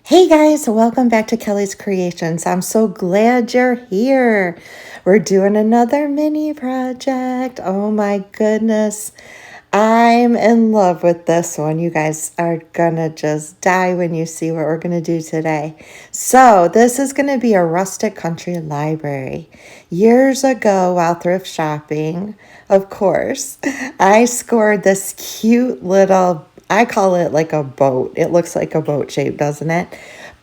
Hey guys, welcome back to Kelly's Creations. I'm so glad you're here. We're doing another mini project. Oh my goodness. I'm in love with this one. You guys are gonna just die when you see what we're gonna do today. So this is gonna be a rustic country library. Years ago, while thrift shopping, of course, I scored this cute little, I call it like a boat. It looks like a boat shape, doesn't it?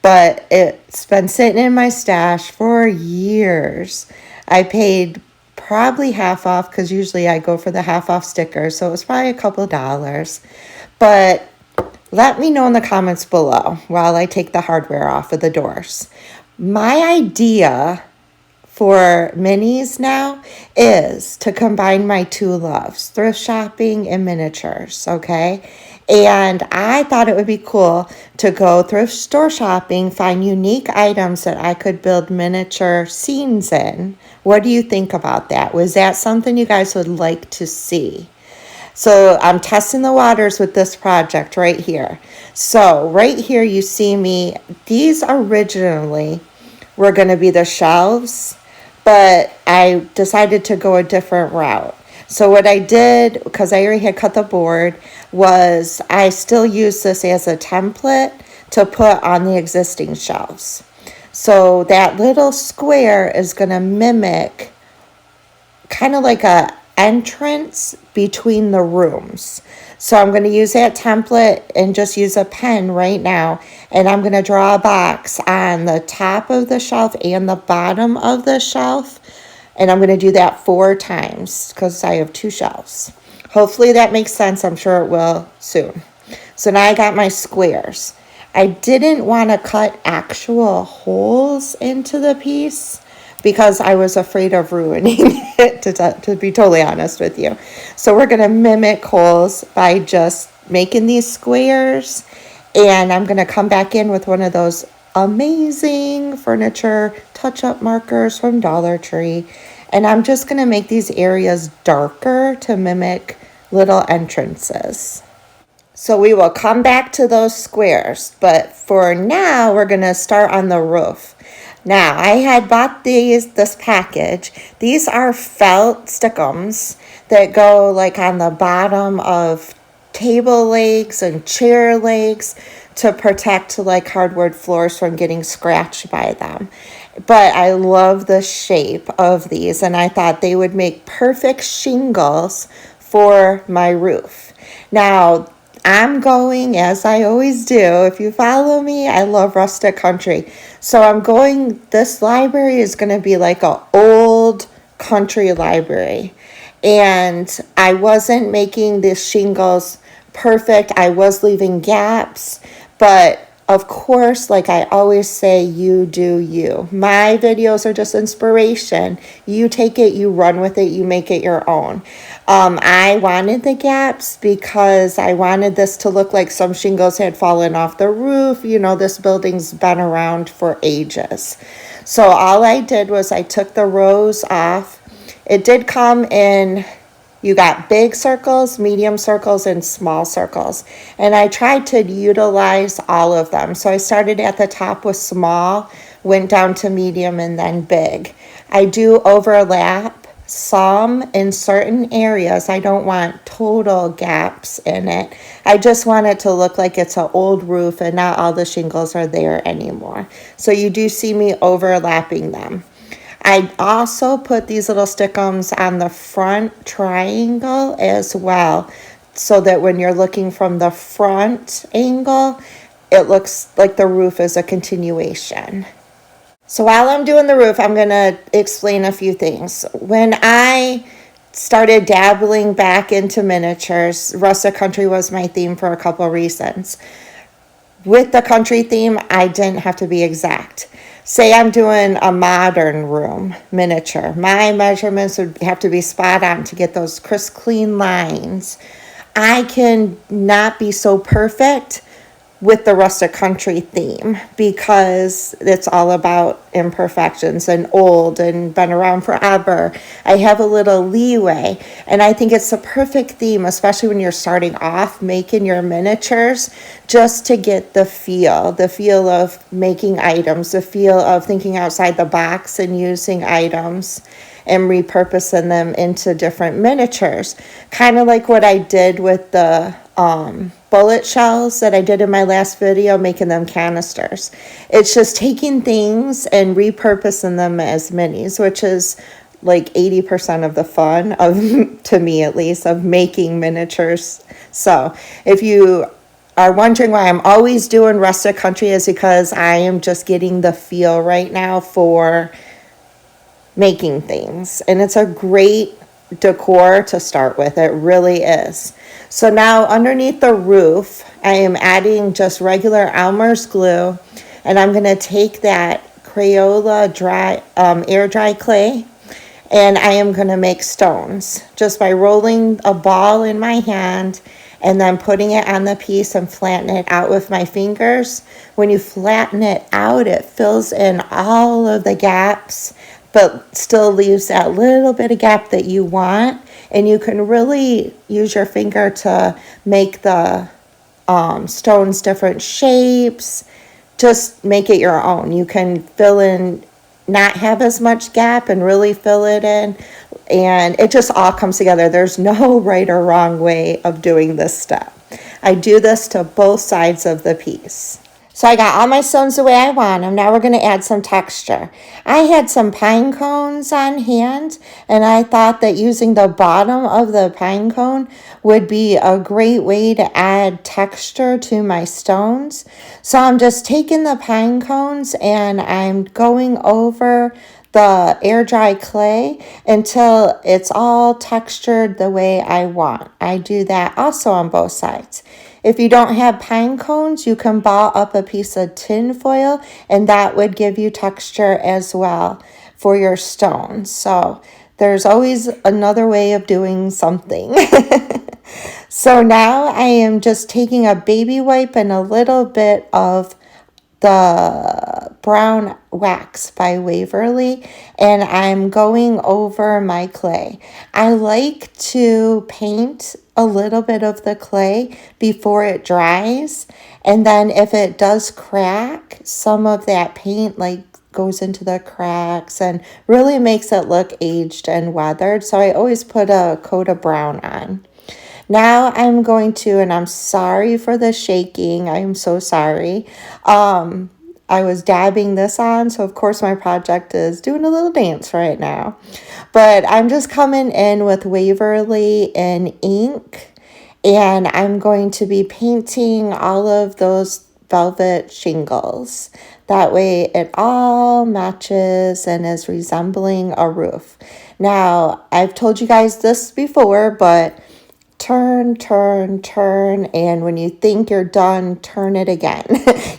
But it's been sitting in my stash for years. I paid probably half off because usually I go for the half off sticker, so it was probably a couple dollars. But let me know in the comments below while I take the hardware off of the doors. My idea for minis now is to combine my two loves, thrift shopping and miniatures, okay? And I thought it would be cool to go thrift store shopping, find unique items that I could build miniature scenes in. What do you think about that? Was that something you guys would like to see? So I'm testing the waters with this project right here. So right here you see me, these originally were going to be the shelves, but I decided to go a different route. So what I did, because I already had cut the board, was I still use this as a template to put on the existing shelves. So that little square is going to mimic kind of like a entrance between the rooms. So I'm going to use that template and just use a pen right now. And I'm going to draw a box on the top of the shelf and the bottom of the shelf. And I'm going to do that 4 times because I have 2 shelves. Hopefully that makes sense. I'm sure it will soon. So now I got my squares. I didn't want to cut actual holes into the piece because I was afraid of ruining it, to be totally honest with you. So we're going to mimic holes by just making these squares. And I'm going to come back in with one of those amazing furniture touch-up markers from Dollar Tree. And I'm just going to make these areas darker to mimic little entrances. So we will come back to those squares, but for now we're going to start on the roof. Now I had bought this package. These are felt stickums that go like on the bottom of table legs and chair legs to protect like hardwood floors from getting scratched by them. But I love the shape of these, and I thought they would make perfect shingles for my roof. Now, I'm going, as I always do, if you follow me, I love rustic country. So I'm going, this library is going to be like an old country library. And I wasn't making the shingles perfect. I was leaving gaps, but of course, like I always say, you do you. My videos are just inspiration. You take it, you run with it, you make it your own. I wanted the gaps because I wanted this to look like some shingles had fallen off the roof. You know, this building's been around for ages. So all I did was I took the rows off. It did come in, you got big circles, medium circles, and small circles. And I tried to utilize all of them. So I started at the top with small, went down to medium, and then big. I do overlap some in certain areas. I don't want total gaps in it. I just want it to look like it's an old roof and not all the shingles are there anymore. So you do see me overlapping them. I also put these little stickums on the front triangle as well, so that when you're looking from the front angle, it looks like the roof is a continuation. So while I'm doing the roof, I'm going to explain a few things. When I started dabbling back into miniatures, rustic country was my theme for a couple of reasons. With the country theme, I didn't have to be exact. Say I'm doing a modern room miniature. My measurements would have to be spot on to get those crisp, clean lines. I can not be so perfect, with the rustic country theme, because it's all about imperfections and old and been around forever. I have a little leeway, and I think it's a perfect theme, especially when you're starting off making your miniatures, just to get the feel of making items, the feel of thinking outside the box and using items and repurposing them into different miniatures. Kind of like what I did with the bullet shells that I did in my last video, making them canisters. It's just taking things and repurposing them as minis, which is like 80% of the fun of, to me at least, of making miniatures. So if you are wondering why I'm always doing rustic country, is because I am just getting the feel right now for making things, and it's a great decor to start with. It really is. So now underneath the roof, I am adding just regular Elmer's glue, and I'm going to take that Crayola dry air dry clay, and I am going to make stones just by rolling a ball in my hand and then putting it on the piece and flatten it out with my fingers. When you flatten it out, it fills in all of the gaps, but still leaves that little bit of gap that you want. And you can really use your finger to make the stones different shapes. Just make it your own. You can fill in, not have as much gap, and really fill it in. And it just all comes together. There's no right or wrong way of doing this step. I do this to both sides of the piece. So I got all my stones the way I want them. Now we're going to add some texture. I had some pine cones on hand, and I thought that using the bottom of the pine cone would be a great way to add texture to my stones. So I'm just taking the pine cones and I'm going over the air dry clay until it's all textured the way I want. I do that also on both sides. If you don't have pine cones, you can ball up a piece of tin foil, and that would give you texture as well for your stones. So there's always another way of doing something. So now I am just taking a baby wipe and a little bit of the brown wax by Waverly, and I'm going over my clay. I like to paint a little bit of the clay before it dries, and then if it does crack, some of that paint goes into the cracks and really makes it look aged and weathered. So I always put a coat of brown on. Now I'm going to, and I'm sorry for the shaking, I'm so sorry. I was dabbing this on, so of course my project is doing a little dance right now. But I'm just coming in with Waverly and ink, and I'm going to be painting all of those velvet shingles. That way it all matches and is resembling a roof. Now, I've told you guys this before, but turn, turn, turn, and when you think you're done, turn it again.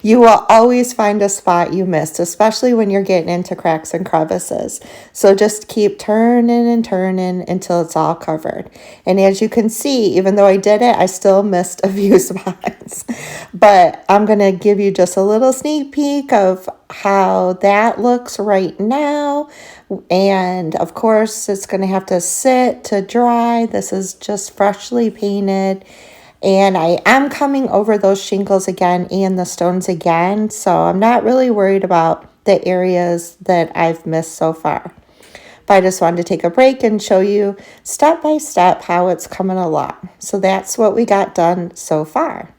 You will always find a spot you missed, especially when you're getting into cracks and crevices. So just keep turning and turning until it's all covered. And as you can see, even though I did it, I still missed a few spots. But I'm going to give you just a little sneak peek of how that looks right now. And of course, it's going to have to sit to dry. This is just freshly painted. And I am coming over those shingles again and the stones again. So I'm not really worried about the areas that I've missed so far. But I just wanted to take a break and show you step by step how it's coming along. So that's what we got done so far.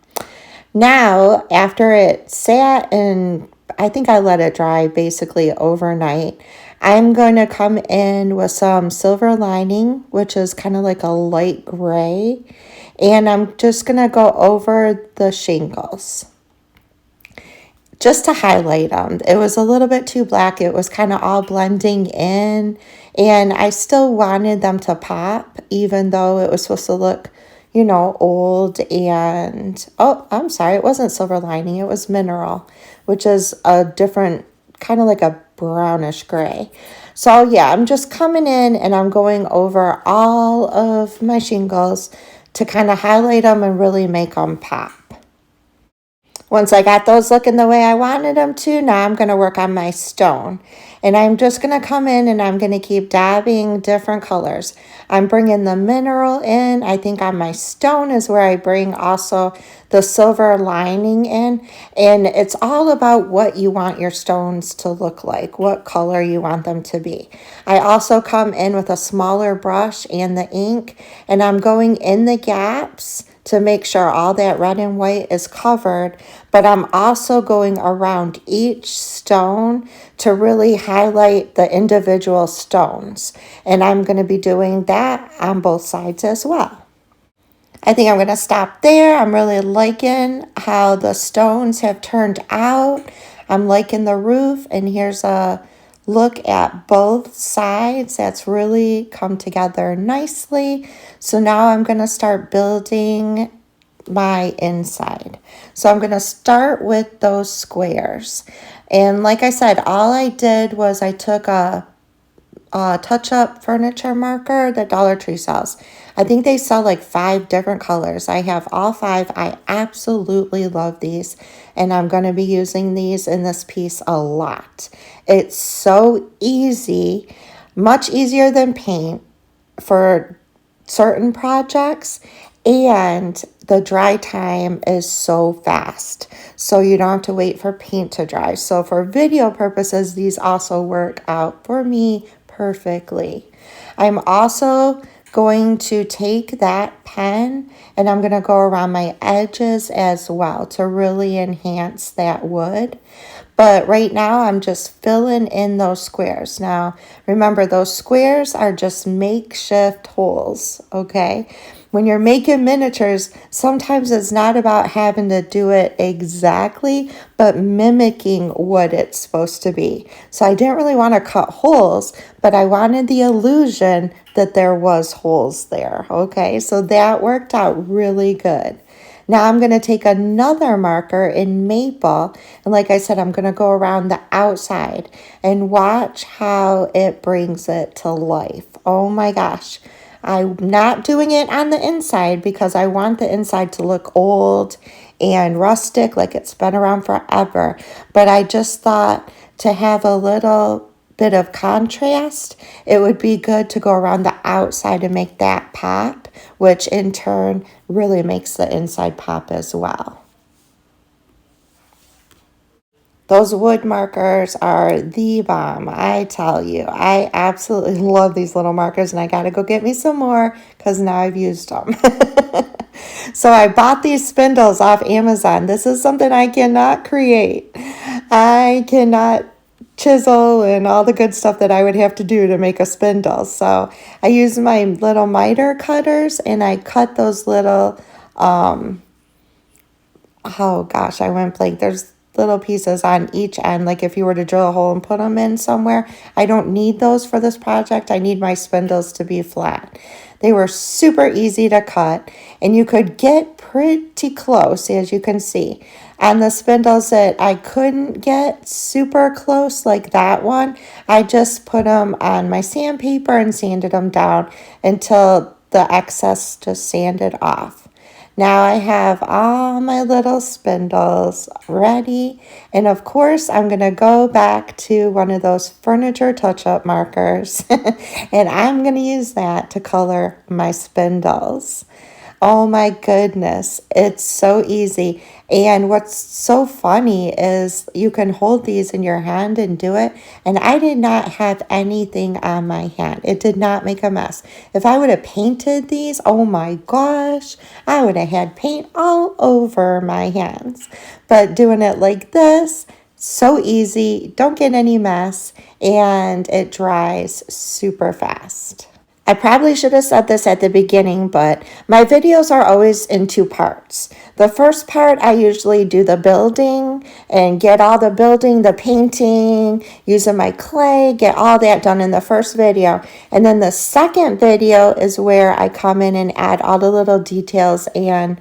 Now, after it sat, and I think I let it dry basically overnight, I'm going to come in with some silver lining, which is kind of like a light gray. And I'm just going to go over the shingles just to highlight them. It was a little bit too black. It was kind of all blending in. And I still wanted them to pop, even though it was supposed to look, you know, old. And, oh, I'm sorry, it wasn't silver lining. It was mineral, which is a different, kind of like a brownish gray. So yeah, I'm just coming in and I'm going over all of my shingles to kind of highlight them and really make them pop. Once I got those looking the way I wanted them to, now I'm going to work on my stone. And I'm just going to come in and I'm going to keep dabbing different colors. I'm bringing the mineral in. I think on my stone is where I bring also the silver lining in. And it's all about what you want your stones to look like, what color you want them to be. I also come in with a smaller brush and the ink, and I'm going in the gaps to make sure all that red and white is covered, but I'm also going around each stone to really highlight the individual stones. And I'm going to be doing that on both sides as well. I think I'm going to stop there. I'm really liking how the stones have turned out. I'm liking the roof, and here's a look at both sides. That's really come together nicely. So now I'm going to start building my inside. So I'm going to start with those squares. And like I said, all I did was I took a touch-up furniture marker that Dollar Tree sells. I think they sell like 5 different colors. I have all 5. I absolutely love these, and I'm going to be using these in this piece a lot. It's so easy, much easier than paint for certain projects, and the dry time is so fast, so you don't have to wait for paint to dry. So for video purposes, these also work out for me perfectly. I'm also going to take that pen and I'm going to go around my edges as well to really enhance that wood. But right now I'm just filling in those squares. Now, remember, those squares are just makeshift holes, okay? When you're making miniatures, sometimes it's not about having to do it exactly, but mimicking what it's supposed to be. So I didn't really want to cut holes, but I wanted the illusion that there was holes there, okay? So that worked out really good. Now I'm going to take another marker in maple, and like I said, I'm going to go around the outside and watch how it brings it to life. Oh my gosh. I'm not doing it on the inside because I want the inside to look old and rustic, like it's been around forever. But I just thought to have a little bit of contrast, it would be good to go around the outside and make that pop, which in turn really makes the inside pop as well. Those wood markers are the bomb, I tell you. I absolutely love these little markers, and I gotta go get me some more because now I've used them. So I bought these spindles off Amazon. This is something I cannot create. I cannot chisel and all the good stuff that I would have to do to make a spindle. So I use my little miter cutters and I cut those little, oh gosh, I went blank. There's little pieces on each end, like if you were to drill a hole and put them in somewhere. I don't need those for this project. I need my spindles to be flat. They were super easy to cut, and you could get pretty close, as you can see. On the spindles that I couldn't get super close, like that one, I just put them on my sandpaper and sanded them down until the excess just sanded off. Now I have all my little spindles ready, and of course I'm going to go back to one of those furniture touch-up markers and I'm going to use that to color my spindles. Oh my goodness, it's so easy. And what's so funny is you can hold these in your hand and do it. And I did not have anything on my hand. It did not make a mess. If I would have painted these, oh my gosh, I would have had paint all over my hands. But doing it like this, so easy, don't get any mess, and it dries super fast. I probably should have said this at the beginning, but my videos are always in 2 parts. The first part, I usually do the building and get all the building, the painting, using my clay, get all that done in the first video. And then the second video is where I come in and add all the little details and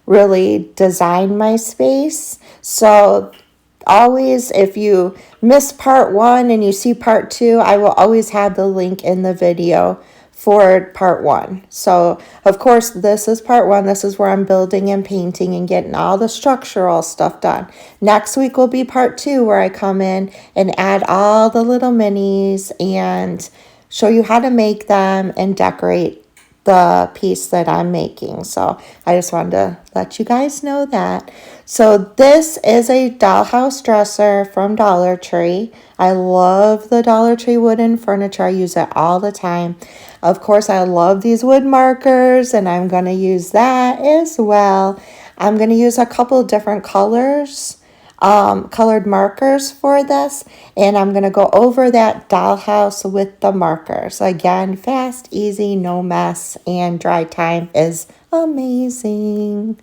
really design my space. So always, if you miss part 1 and you see part 2, I will always have the link in the video for part 1. So of course this is part 1. This is where I'm building and painting and getting all the structural stuff done. Next week will be part 2, where I come in and add all the little minis and show you how to make them and decorate the piece that I'm making. So I just wanted to let you guys know that. So this is a dollhouse dresser from Dollar Tree. I love the Dollar Tree wooden furniture. I use it all the time. Of course, I love these wood markers, and I'm going to use that as well. I'm going to use a couple different colors, colored markers for this, and I'm going to go over that dollhouse with the markers. Again, fast, easy, no mess, and dry time is amazing.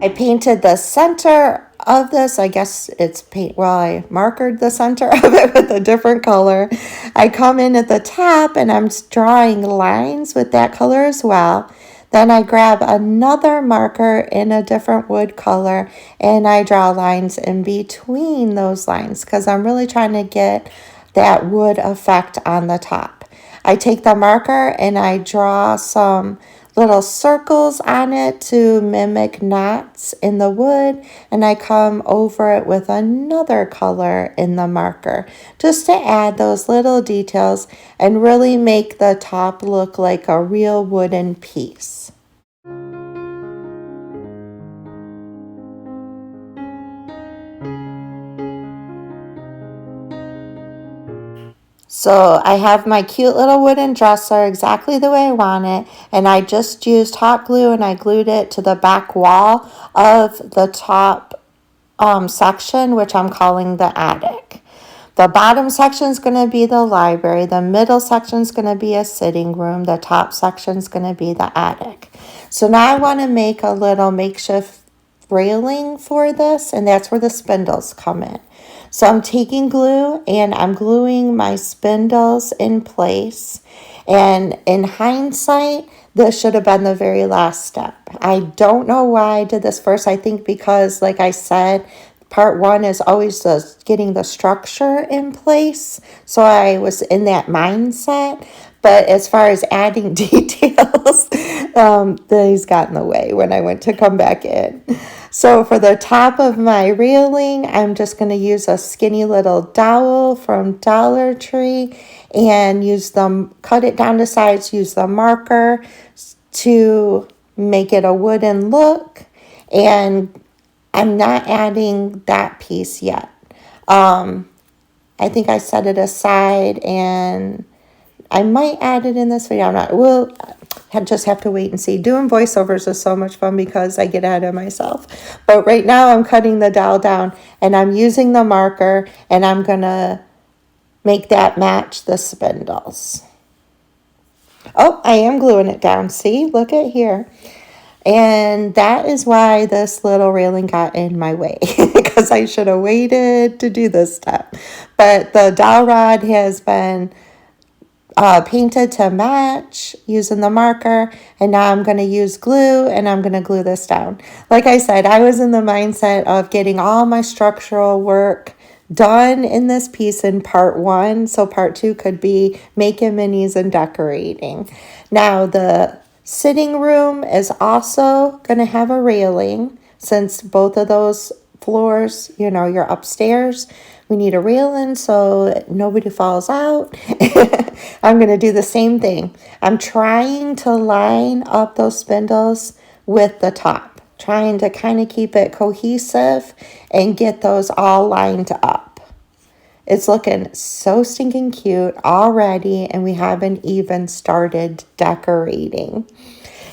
I painted the center of this. I guess it's paint. Well, I markered the center of it with a different color. I come in at the top and I'm drawing lines with that color as well. Then I grab another marker in a different wood color and I draw lines in between those lines because I'm really trying to get that wood effect on the top. I take the marker and I draw some little circles on it to mimic knots in the wood, and I come over it with another color in the marker just to add those little details and really make the top look like a real wooden piece. So I have my cute little wooden dresser exactly the way I want it, and I just used hot glue and I glued it to the back wall of the top section, which I'm calling the attic. The bottom section is going to be the library, the middle section is going to be a sitting room, the top section is going to be the attic. So now I want to make a little makeshift railing for this, and that's where the spindles come in. So I'm taking glue and I'm gluing my spindles in place. And in hindsight, this should have been the very last step. I don't know why I did this first. I think because, like I said, part 1 is always getting the structure in place. So I was in that mindset. But as far as adding details, these got in the way when I went to come back in. So for the top of my railing, I'm just going to use a skinny little dowel from Dollar Tree and cut it down to size, use the marker to make it a wooden look. And I'm not adding that piece yet. I think I set it aside and I might add it in this video. I'm not. We'll just have to wait and see. Doing voiceovers is so much fun because I get ahead of myself. But right now I'm cutting the dowel down and I'm using the marker and I'm going to make that match the spindles. Oh, I am gluing it down. See, look at here. And that is why this little railing got in my way because I should have waited to do this step. But the dowel rod has been painted to match using the marker, and now I'm going to use glue and I'm going to glue this down. Like I said, I was in the mindset of getting all my structural work done in this piece in part 1, so part 2 could be making minis and decorating. Now the sitting room is also going to have a railing since both of those floors, you're upstairs. We need a railing so nobody falls out. I'm going to do the same thing. I'm trying to line up those spindles with the top, trying to kind of keep it cohesive and get those all lined up. It's looking so stinking cute already, and we haven't even started decorating.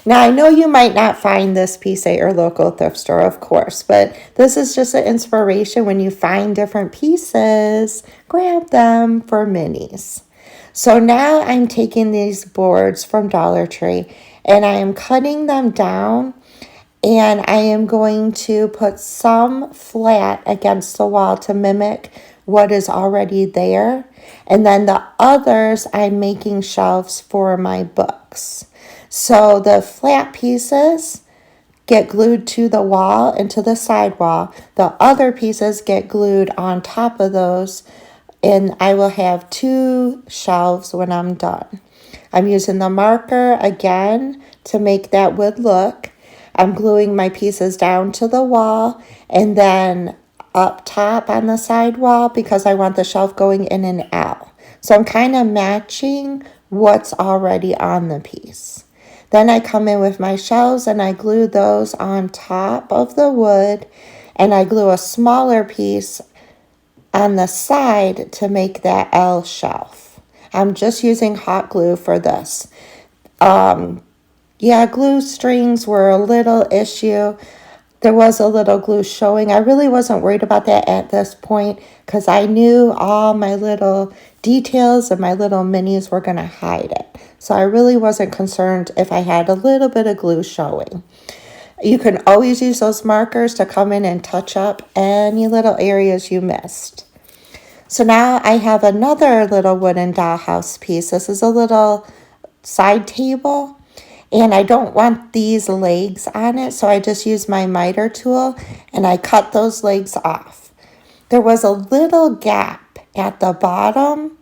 Now, I know you might not find this piece at your local thrift store, of course, but this is just an inspiration. When you find different pieces, grab them for minis. So now I'm taking these boards from Dollar Tree and I am cutting them down, and I am going to put some flat against the wall to mimic what is already there. And then the others, I'm making shelves for my books. So the flat pieces get glued to the wall and to the side wall. The other pieces get glued on top of those, and I will have 2 shelves when I'm done. I'm using the marker again to make that wood look. I'm gluing my pieces down to the wall and then up top on the side wall because I want the shelf going in an L. So I'm kind of matching what's already on the piece. Then I come in with my shelves and I glue those on top of the wood, and I glue a smaller piece on the side to make that L shelf. I'm just using hot glue for this. Yeah, glue strings were a little issue. There was a little glue showing. I really wasn't worried about that at this point because I knew all my little details and my little minis were going to hide it. So I really wasn't concerned if I had a little bit of glue showing. You can always use those markers to come in and touch up any little areas you missed. So now I have another little wooden dollhouse piece. This is a little side table. And I don't want these legs on it, so I just use my miter tool and I cut those legs off. There was a little gap at the bottom,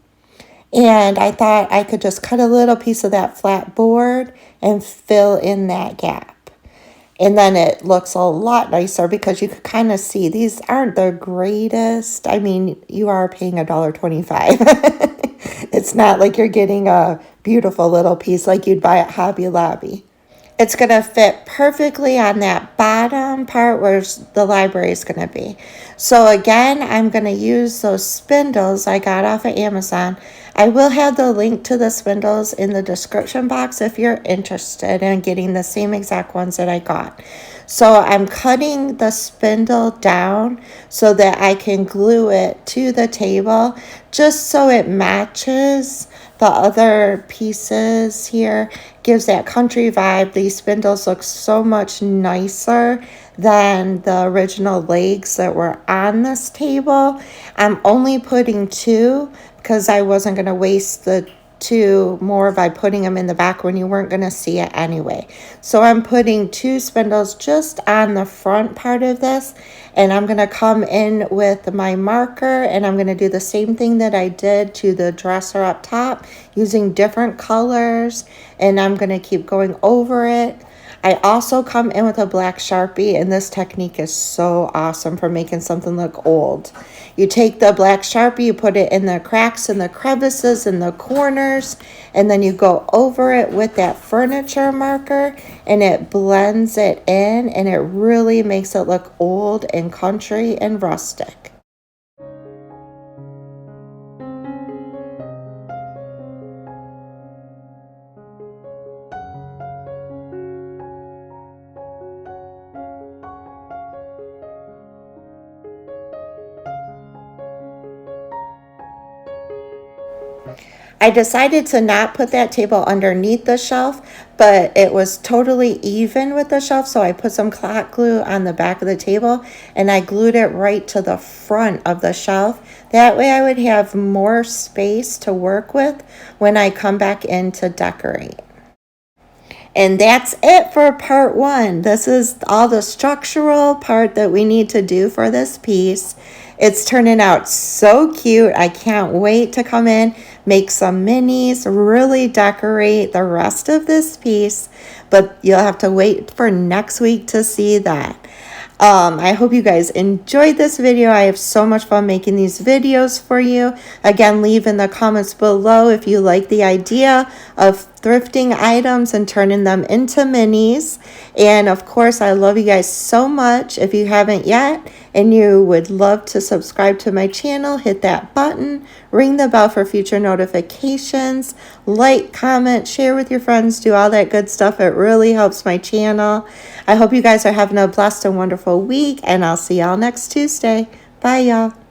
and I thought I could just cut a little piece of that flat board and fill in that gap. And then it looks a lot nicer because you could kind of see these aren't the greatest. I mean, you are paying $1.25. It's not like you're getting a beautiful little piece like you'd buy at Hobby Lobby. It's going to fit perfectly on that bottom part where the library is going to be. So again, I'm going to use those spindles I got off of Amazon. I will have the link to the spindles in the description box if you're interested in getting the same exact ones that I got. So I'm cutting the spindle down so that I can glue it to the table just so it matches the other pieces here. Gives that country vibe. These spindles look so much nicer than the original legs that were on this table. I'm only putting 2 because I wasn't going to waste the 2 more by putting them in the back when you weren't going to see it anyway. So I'm putting 2 spindles just on the front part of this, and I'm going to come in with my marker and I'm going to do the same thing that I did to the dresser up top using different colors, and I'm going to keep going over it. I also come in with a black Sharpie, and this technique is so awesome for making something look old. You take the black Sharpie, you put it in the cracks and the crevices and the corners, and then you go over it with that furniture marker, and it blends it in, and it really makes it look old and country and rustic. I decided to not put that table underneath the shelf, but it was totally even with the shelf, so I put some hot glue on the back of the table and I glued it right to the front of the shelf. That way I would have more space to work with when I come back in to decorate. And that's it for part 1. This is all the structural part that we need to do for this piece. It's turning out so cute. I can't wait to come in, make some minis, really decorate the rest of this piece. But you'll have to wait for next week to see that. I hope you guys enjoyed this video. I have so much fun making these videos for you. Again, leave in the comments below if you like the idea of thrifting items and turning them into minis. And of course, I love you guys so much. If you haven't yet and you would love to subscribe to my channel, hit that button, ring the bell for future notifications, like, comment, share with your friends, do all that good stuff. It really helps my channel. I hope you guys are having a blessed and wonderful week, and I'll see y'all next Tuesday. Bye, y'all.